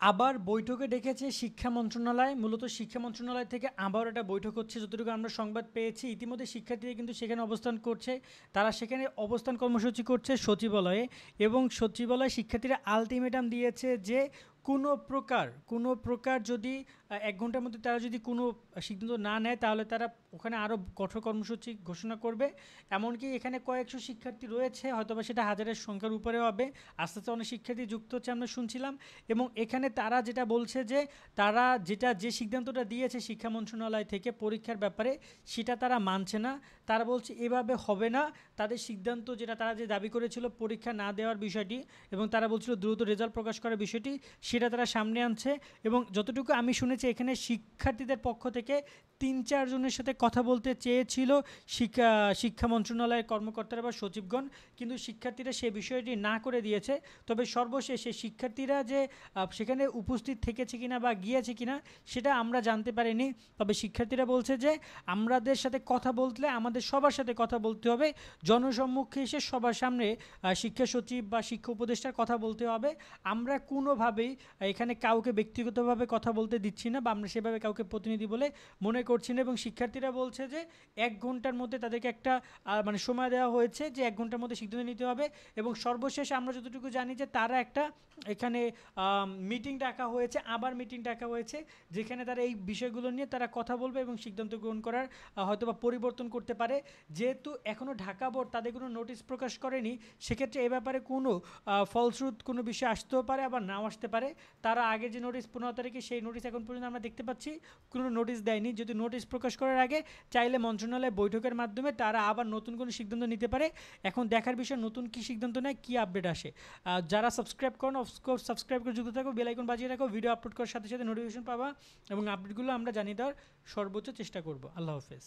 আবার বৈঠকে ডেকেছে শিক্ষা মন্ত্রণালয়। মূলত শিক্ষা মন্ত্রণালয় থেকে আবার একটা বৈঠক হচ্ছে যতটুকু আমরা সংবাদ পেয়েছি। ইতিমধ্যে শিক্ষার্থীরা কিন্তু সেখানে অবস্থান করছে। তারা সেখানে অবস্থান কর্মসূচি করছে সচিবালয়ে, এবং সচিবালয়ে শিক্ষার্থীরা আলটিমেটাম দিয়েছে যে কোনো প্রকার যদি ১ ঘন্টার মধ্যে তারা যদি কোনো সিদ্ধান্ত না নেয়, তাহলে তারা ওখানে আরও কঠোর কর্মসূচি ঘোষণা করবে। এমনকি এখানে কয়েকশো শিক্ষার্থী রয়েছে, হয়তোবা সেটা হাজারের সংখ্যার উপরে হবে। আস্তে আস্তে অনেক শিক্ষার্থী যুক্ত হচ্ছে আমরা শুনছিলাম। এবং এখানে তারা যেটা বলছে যে তারা যে সিদ্ধান্তটা দিয়েছে শিক্ষা মন্ত্রণালয় থেকে পরীক্ষার ব্যাপারে, সেটা তারা মানছে না। তারা বলছে এভাবে হবে না। তাদের সিদ্ধান্ত যেটা তারা যে দাবি করেছিল পরীক্ষা না দেওয়ার বিষয়টি, এবং তারা বলছিল দ্রুত রেজাল্ট প্রকাশ করার বিষয়টি, সেটা তারা সামনে আনছে। এবং যতটুকু আমি শুনেছি এখানে শিক্ষার্থীদের পক্ষ থেকে ৩-৪ জনের সাথে কথা বলতে চেয়েছিল শিক্ষা শিক্ষা মন্ত্রণালয়ের কর্মকর্তারা বা সচিবগণ, কিন্তু শিক্ষার্থীরা সে বিষয়টি না করে দিয়েছে। তবে সর্বশেষে শিক্ষার্থীরা যে সেখানে উপস্থিত থেকেছে কিনা বা গিয়েছে কিনা সেটা আমরা জানতে পারিনি। তবে শিক্ষার্থীরা বলছে যে আমাদের সাথে কথা বলতে আমাদের সবার সাথে কথা বলতে হবে, জনসম্মুখে এসে সবার সামনে শিক্ষা সচিব বা শিক্ষা উপদেষ্টার কথা বলতে হবে। আমরা কোনোভাবেই এখানে কাউকে ব্যক্তিগতভাবে কথা বলতে দিচ্ছি না, বা আমরা সেভাবে কাউকে প্রতিনিধি বলে মনে করছি না। এবং শিক্ষার্থীরা বলছে যে ১ ঘন্টার মধ্যে তাদেরকে একটা মানে সময় দেওয়া হয়েছে যে ১ ঘন্টার মধ্যে সিদ্ধান্ত নিতে হবে। এবং সর্বশেষ আমরা যতটুকু জানি যে তারা একটা এখানে মিটিং ডাকা হয়েছে, আবার মিটিং ডাকা হয়েছে, যেখানে তারা এই বিষয়গুলো নিয়ে তারা কথা বলবে এবং সিদ্ধান্ত গ্রহণ করার হয়তোবা পরিবর্তন করতে পারে। যেহেতু এখনও ঢাকা বোর্ড তাদের কোনো নোটিশ প্রকাশ করেনি, সেক্ষেত্রে এ ব্যাপারে কোনো ফলশ্রুত কোনো বিষয় আসতেও পারে, আবার নাও আসতে পারে। তারা আগে যে নোটিশ ১৫ তারিখে, সেই নোটিশ এখন পর্যন্ত আমরা দেখতে পাচ্ছি কোনো নোটিশ দেয়নি। যদি নোটিশ প্রকাশ করার আগে চাইলে মন্ত্রণালয় বৈঠকের মাধ্যমে তারা আবার নতুন কোনো সিদ্ধান্ত নিতে পারে। এখন দেখার বিষয় নতুন কী সিদ্ধান্ত নেয়, কী আপডেট আসে। যারা সাবস্ক্রাইব করেন অফকোর্স সাবস্ক্রাইব করে যুক্ত থাকো, বেল আইকন বাজিয়ে রাখো, ভিডিও আপলোড করার সাথে সাথে নোটিফিকেশন পাবা, এবং আপডেটগুলো আমরা জানিয়ে দেওয়ার সর্বোচ্চ চেষ্টা করব। আল্লাহ হাফেজ।